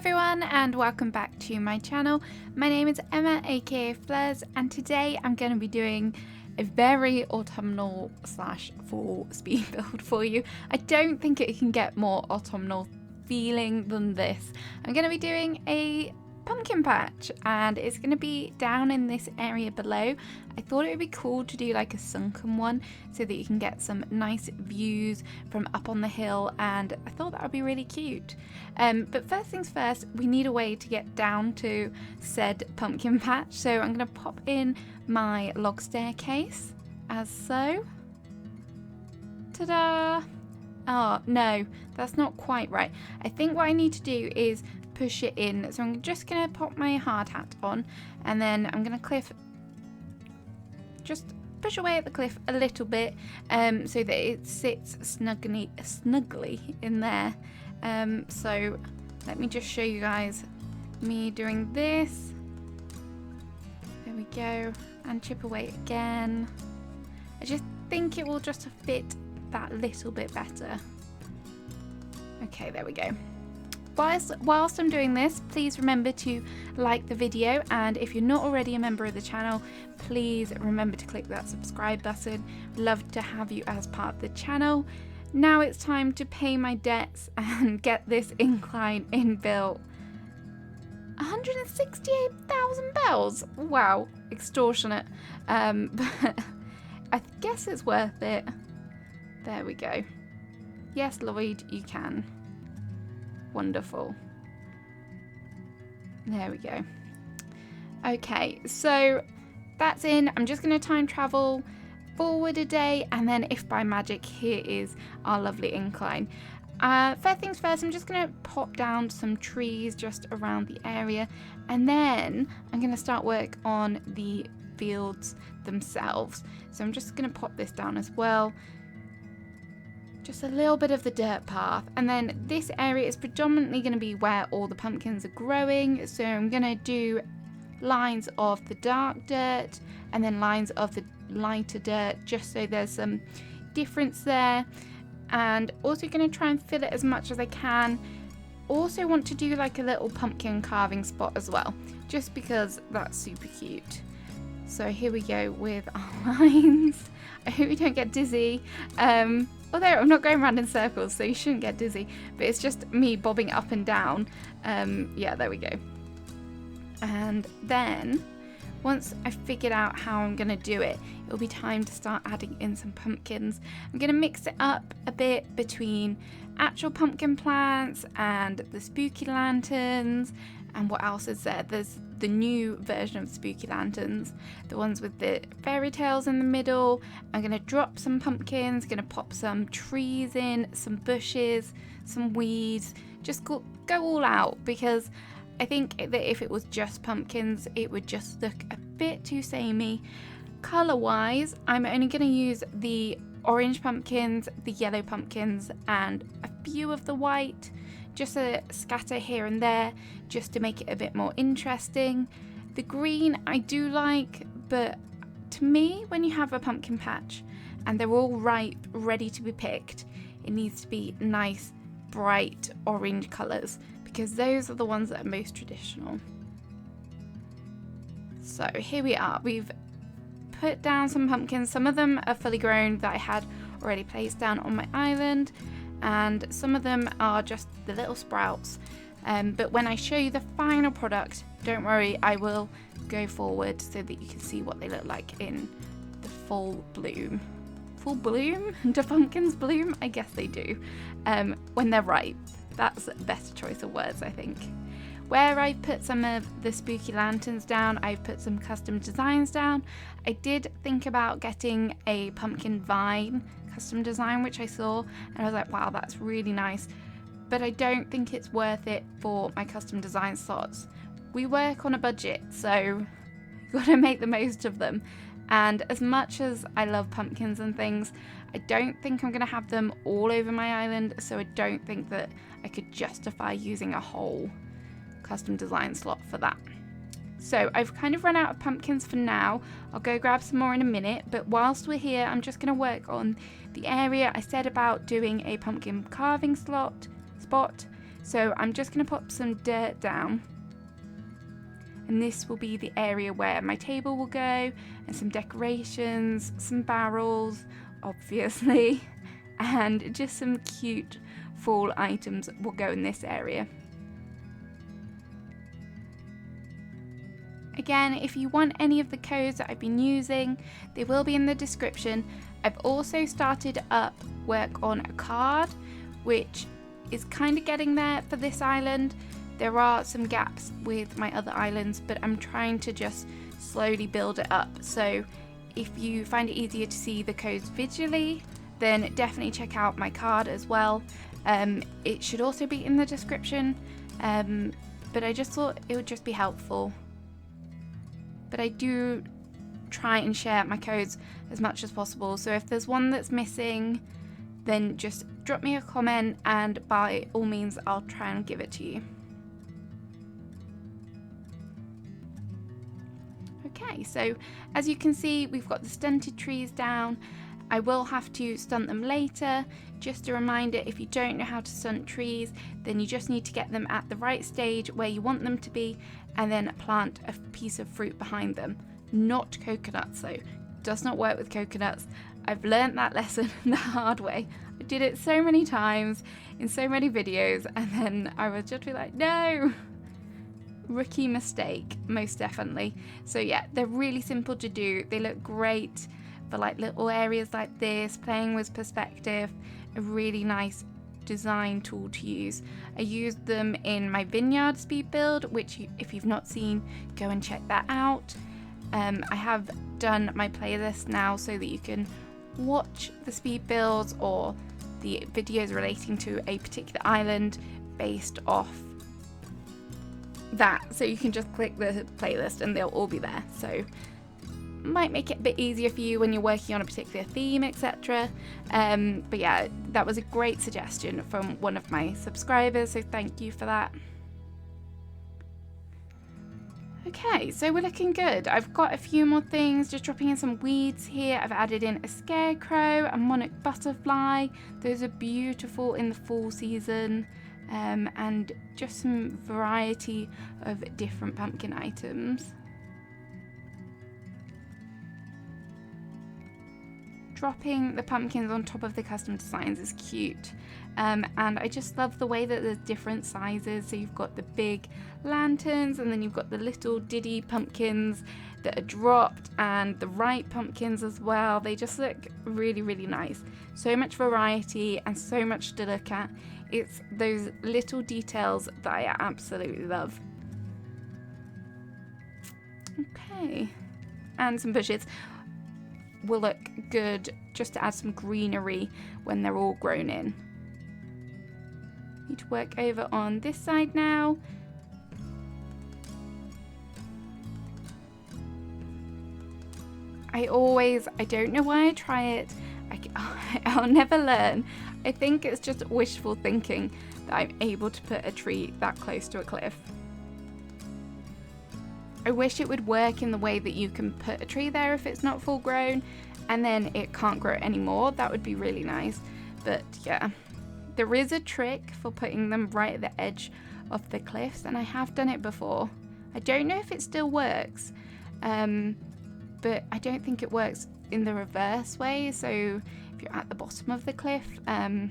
everyone and welcome back to my channel. My name is Emma aka Fleurs, and today I'm going to be doing a very autumnal / fall speed build for you. I don't think it can get more autumnal feeling than this. I'm going to be doing a pumpkin patch and it's going to be down in this area below. I thought it would be cool to do like a sunken one so that you can get some nice views from up on the hill, and I thought that would be really cute. But first things first, we need a way to get down to said pumpkin patch, so I'm going to pop in my log staircase as so. Ta-da! Oh no, that's not quite right. I think what I need to do is push it in, so I'm just gonna pop my hard hat on and then I'm gonna just push away at the cliff a little bit so that it sits snugly in there. So let me just show you guys me doing this. There we go, and chip away again. I just think it will just fit that little bit better. Okay, there we go. Whilst I'm doing this, please remember to like the video, and if you're not already a member of the channel, please remember to click that subscribe button. Love to have you as part of the channel. Now it's time to pay my debts and get this incline inbuilt. 168,000 bells. Wow, extortionate. But I guess it's worth it. There we go. Yes, Lloyd, you can. Wonderful. There we go. Okay, so that's in. I'm just going to time travel forward a day, and then if by magic, here is our lovely incline. First things first, I'm just going to pop down some trees just around the area, and then I'm going to start work on the fields themselves. So I'm just going to pop this down as well. Just a little bit of the dirt path, and then this area is predominantly going to be where all the pumpkins are growing, so I'm going to do lines of the dark dirt and then lines of the lighter dirt, just so there's some difference there, and also going to try and fill it as much as I can. Also want to do like a little pumpkin carving spot as well, just because that's super cute. So here we go with our lines. I hope you don't get dizzy. Although I'm not going around in circles, so you shouldn't get dizzy, but it's just me bobbing up and down. Yeah, there we go. And then once I've figured out how I'm going to do it, it'll be time to start adding in some pumpkins. I'm going to mix it up a bit between actual pumpkin plants and the spooky lanterns. And what else is there? There's the new version of spooky lanterns, the ones with the fairy tales in the middle. I'm going to drop some pumpkins, going to pop some trees in, some bushes, some weeds, just go all out, because I think that if it was just pumpkins, it would just look a bit too samey. Colour wise, I'm only going to use the orange pumpkins, the yellow pumpkins, and a few of the white. Just a scatter here and there, just to make it a bit more interesting. The green I do like, but to me, when you have a pumpkin patch and they're all ripe, ready to be picked, it needs to be nice, bright orange colours, because those are the ones that are most traditional. So here we are. We've put down some pumpkins. Some of them are fully grown that I had already placed down on my island, and some of them are just the little sprouts. But when I show you the final product, don't worry, I will go forward so that you can see what they look like in the full bloom. Full bloom? Do pumpkins bloom? I guess they do. When they're ripe. That's a better choice of words, I think. Where I put some of the spooky lanterns down, I've put some custom designs down. I did think about getting a pumpkin vine custom design, which I saw, and I was like, wow, that's really nice, but I don't think it's worth it for my custom design slots. We work on a budget, so you've got to make the most of them. And as much as I love pumpkins and things, I don't think I'm going to have them all over my island, so I don't think that I could justify using a whole custom design slot for that. So I've kind of run out of pumpkins for now. I'll go grab some more in a minute, but whilst we're here, I'm just going to work on the area I said about doing a pumpkin carving spot. So I'm just going to put some dirt down, and this will be the area where my table will go, and some decorations, some barrels obviously, and just some cute fall items will go in this area. Again, if you want any of the codes that I've been using, they will be in the description. I've also started up work on a card, which is kind of getting there for this island. There are some gaps with my other islands, but I'm trying to just slowly build it up. So if you find it easier to see the codes visually, then definitely check out my card as well. It should also be in the description, but I just thought it would just be helpful. But I do try and share my codes as much as possible. So if there's one that's missing, then just drop me a comment and by all means I'll try and give it to you. Okay, so as you can see, we've got the stunted trees down. I will have to stunt them later. Just a reminder, if you don't know how to stunt trees, then you just need to get them at the right stage where you want them to be, and then plant a piece of fruit behind them. Not coconuts though. Does not work with coconuts. I've learned that lesson the hard way. I did it so many times in so many videos, and then I would just be like, no! Rookie mistake, most definitely. So yeah, they're really simple to do. They look great for like little areas like this, playing with perspective. A really nice design tool to use. I used them in my vineyard speed build, which if you've not seen, go and check that out. I have done my playlist now so that you can watch the speed builds or the videos relating to a particular island based off that. So you can just click the playlist and they'll all be there. So might make it a bit easier for you when you're working on a particular theme, etc. But yeah, that was a great suggestion from one of my subscribers, so thank you for that. Okay, so we're looking good. I've got a few more things, just dropping in some weeds here. I've added in a scarecrow, a monarch butterfly. Those are beautiful in the fall season, and just some variety of different pumpkin items. Dropping the pumpkins on top of the custom designs is cute, and I just love the way that there's different sizes. So you've got the big lanterns, and then you've got the little diddy pumpkins that are dropped, and the right pumpkins as well. They just look really, really nice. So much variety and so much to look at. It's those little details that I absolutely love. Okay, and some bushes will look good just to add some greenery when they're all grown in. Need to work over on this side now. I don't know why I try it. I'll never learn. I think it's just wishful thinking that I'm able to put a tree that close to a cliff. I wish it would work in the way that you can put a tree there if it's not full grown and then it can't grow anymore. That would be really nice. But yeah, there is a trick for putting them right at the edge of the cliffs, and I have done it before. I don't know if it still works, but I don't think it works in the reverse way. So if you're at the bottom of the cliff, if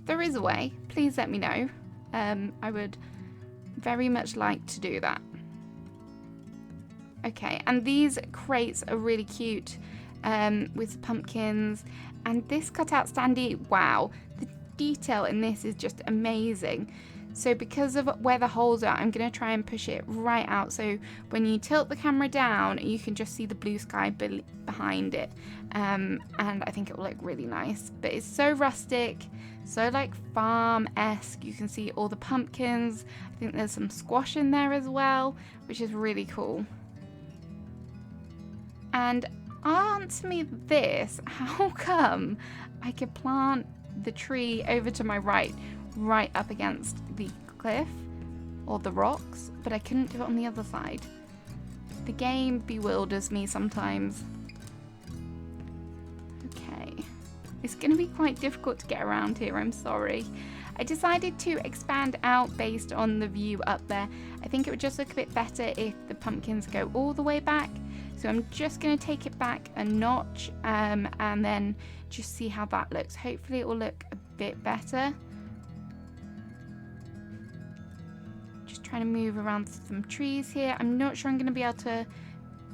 there is a way, please let me know. I would very much like to do that. Okay, and these crates are really cute with pumpkins, and this cutout standee, wow, the detail in this is just amazing. So because of where the holes are, I'm going to try and push it right out, so when you tilt the camera down you can just see the blue sky behind it, and I think it will look really nice. But it's so rustic, so like farm-esque. You can see all the pumpkins. I think there's some squash in there as well, which is really cool. And answer me this, how come I could plant the tree over to my right up against the cliff or the rocks, but I couldn't do it on the other side? The game bewilders me sometimes. Okay, it's going to be quite difficult to get around here, I'm sorry. I decided to expand out based on the view up there. I think it would just look a bit better if the pumpkins go all the way back. So I'm just going to take it back a notch and then just see how that looks. Hopefully it will look a bit better. Just trying to move around some trees here. I'm not sure I'm going to be able to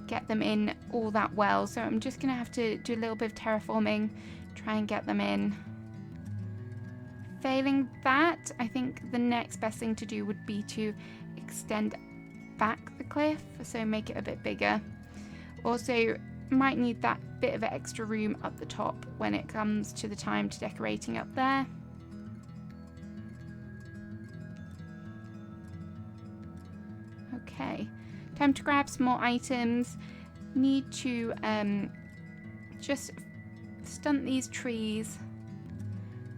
get them in all that well, so I'm just going to have to do a little bit of terraforming, try and get them in. Failing that, I think the next best thing to do would be to extend back the cliff, so make it a bit bigger. Also, might need that bit of extra room up the top when it comes to the time to decorating up there. Okay, time to grab some more items. Need to just stunt these trees,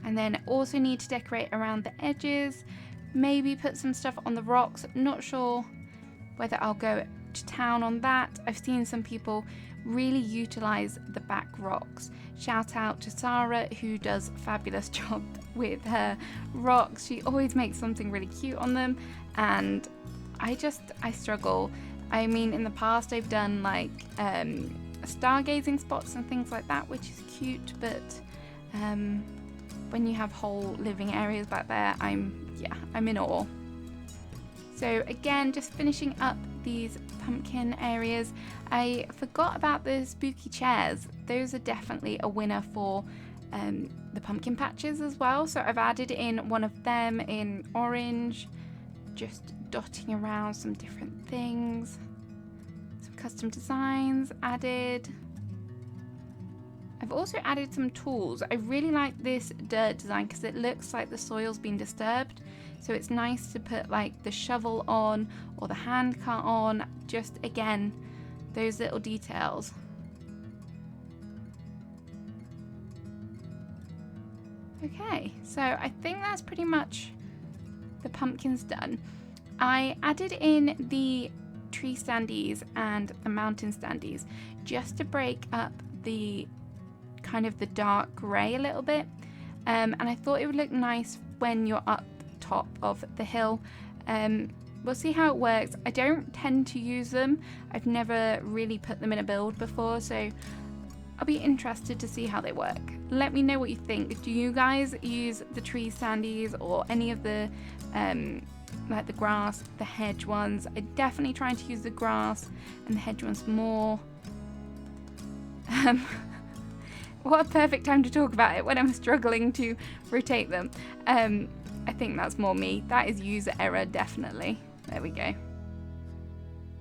and then also need to decorate around the edges, maybe put some stuff on the rocks. Not sure whether I'll go to town on that. I've seen some people really utilize the back rocks. Shout out to Sarah, who does a fabulous job with her rocks. She always makes something really cute on them, and I struggle. I mean, in the past I've done like stargazing spots and things like that, which is cute, but when you have whole living areas back there, I'm in awe. So again, just finishing up these pumpkin areas. I forgot about the spooky chairs. Those are definitely a winner for the pumpkin patches as well. So I've added in one of them in orange, just dotting around some different things. Some custom designs added. I've also added some tools. I really like this dirt design because it looks like the soil's been disturbed. So it's nice to put like the shovel on or the hand cart on. Just again, those little details. Okay, so I think that's pretty much the pumpkins done. I added in the tree standees and the mountain standees just to break up the kind of the dark grey a little bit, and I thought it would look nice when you're up top of the hill. We'll see how it works. I don't tend to use them. I've never really put them in a build before, so I'll be interested to see how they work. Let me know what you think. Do you guys use the tree standees or any of the like the grass, the hedge ones? I definitely try to use the grass and the hedge ones more. What a perfect time to talk about it when I'm struggling to rotate them. I think that's more me. That is user error, definitely. There we go.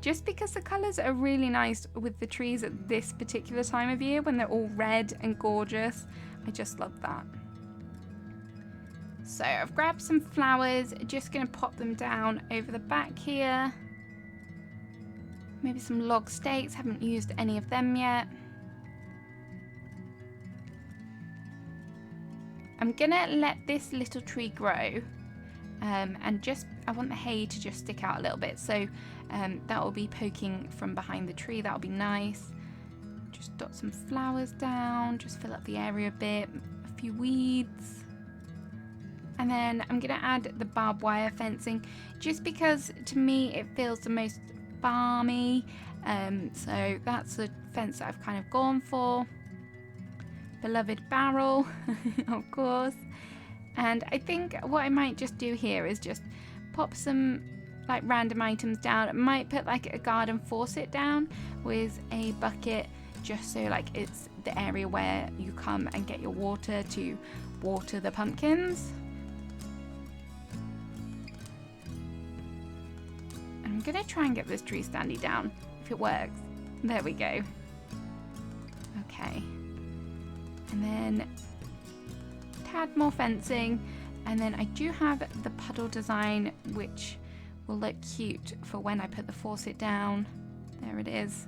Just because the colours are really nice with the trees at this particular time of year when they're all red and gorgeous. I just love that. So I've grabbed some flowers, just going to pop them down over the back here. Maybe some log stakes, haven't used any of them yet. I'm gonna let this little tree grow, and just I want the hay to just stick out a little bit, so that will be poking from behind the tree. That'll be nice. Just dot some flowers down, just fill up the area a bit, a few weeds, and then I'm gonna add the barbed wire fencing just because to me it feels the most balmy, so that's the fence that I've kind of gone for. Beloved barrel, of course. And I think what I might just do here is just pop some like random items down. I might put like a garden faucet down with a bucket, just so like it's the area where you come and get your water to water the pumpkins. And I'm gonna try and get this tree standee down if it works. There we go. Okay. And then a tad more fencing, and then I do have the puddle design which will look cute for when I put the faucet down. There it is.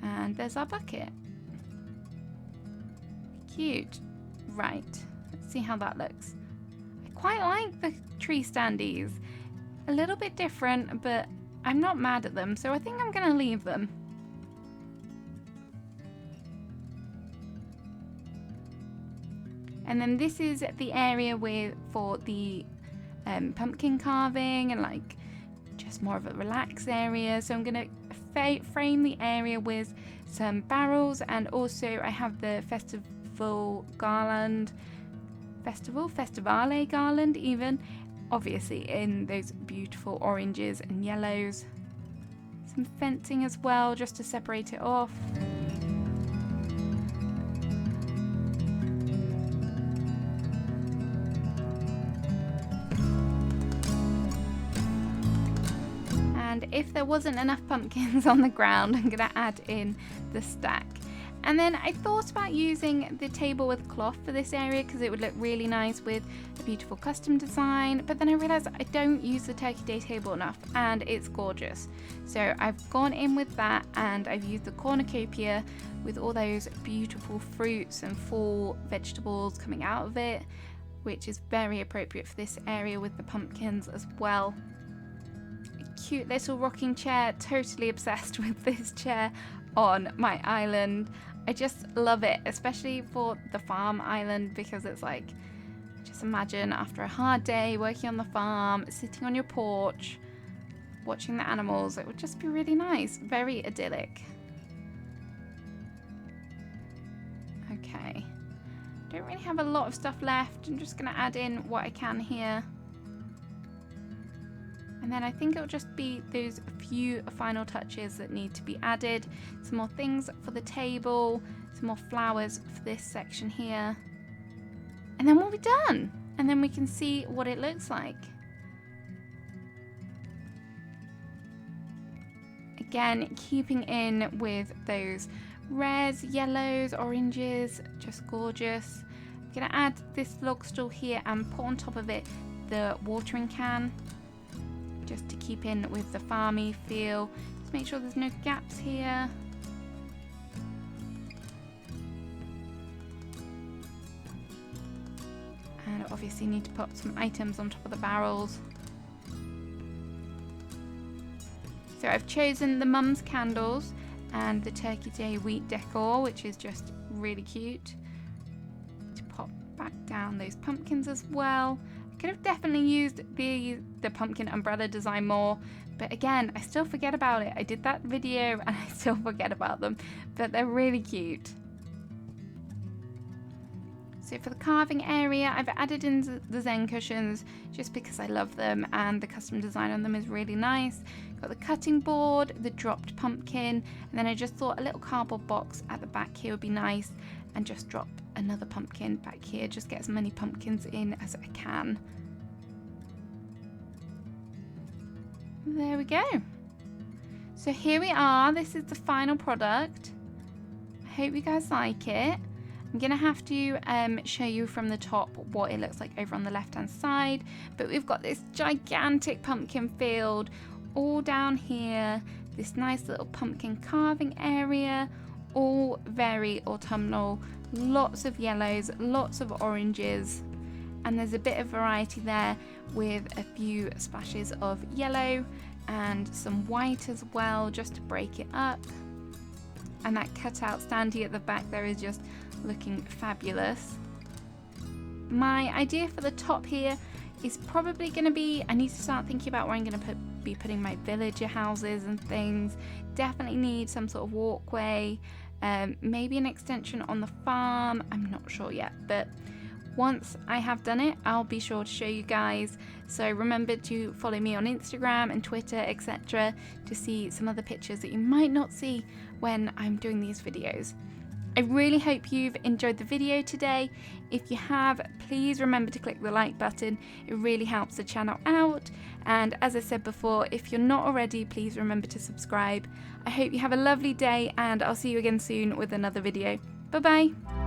And there's our bucket. Cute. Right, let's see how that looks. I quite like the tree standees. A little bit different, but I'm not mad at them, so I think I'm gonna leave them. And And then this is the area for the pumpkin carving and like just more of a relaxed area. So I'm gonna frame the area with some barrels, and also I have the festivale garland even, obviously in those beautiful oranges and yellows. Some fencing as well just to separate it off. And if there wasn't enough pumpkins on the ground, I'm going to add in the stack. And then I thought about using the table with cloth for this area because it would look really nice with a beautiful custom design. But then I realized I don't use the Turkey Day table enough, and it's gorgeous. So I've gone in with that, and I've used the cornucopia with all those beautiful fruits and fall vegetables coming out of it, which is very appropriate for this area with the pumpkins as well. Cute little rocking chair, totally obsessed with this chair on my island. I just love it, especially for the farm island, because it's like, just imagine after a hard day working on the farm, sitting on your porch, watching the animals. It would just be really nice, very idyllic. Okay, don't really have a lot of stuff left. I'm just gonna add in what I can here. And then I think it'll just be those few final touches that need to be added. Some more things for the table, some more flowers for this section here. And then we'll be done. And then we can see what it looks like. Again, keeping in with those reds, yellows, oranges, just gorgeous. I'm gonna add this log stool here and put on top of it the watering can, just to keep in with the farmy feel. Just make sure there's no gaps here. And obviously need to put some items on top of the barrels. So I've chosen the mum's candles and the Turkey Day wheat decor, which is just really cute. To pop back down those pumpkins as well. Could have definitely used the pumpkin umbrella design more, but again, I still forget about it. I did that video and I still forget about them, but they're really cute. So for the carving area, I've added in the Zen cushions just because I love them and the custom design on them is really nice. Got the cutting board, the dropped pumpkin, and then I just thought a little cardboard box at the back here would be nice, and just drop another pumpkin back here, just get as many pumpkins in as I can. There we go. So here we are, this is the final product. I hope you guys like it. I'm gonna have to show you from the top what it looks like over on the left hand side, but we've got this gigantic pumpkin field all down here, this nice little pumpkin carving area, all very autumnal, lots of yellows, lots of oranges, and there's a bit of variety there with a few splashes of yellow and some white as well, just to break it up. And that cutout stand here at the back there is just looking fabulous. My idea for the top here is probably going to be, I need to start thinking about where I'm going to be putting my villager houses and things. Definitely need some sort of walkway, maybe an extension on the farm. I'm not sure yet, but once I have done it, I'll be sure to show you guys. So remember to follow me on Instagram and Twitter, etc., to see some other pictures that you might not see when I'm doing these videos. I really hope you've enjoyed the video today. If you have, please remember to click the like button. It really helps the channel out. And as I said before, if you're not already, please remember to subscribe. I hope you have a lovely day, and I'll see you again soon with another video. Bye bye.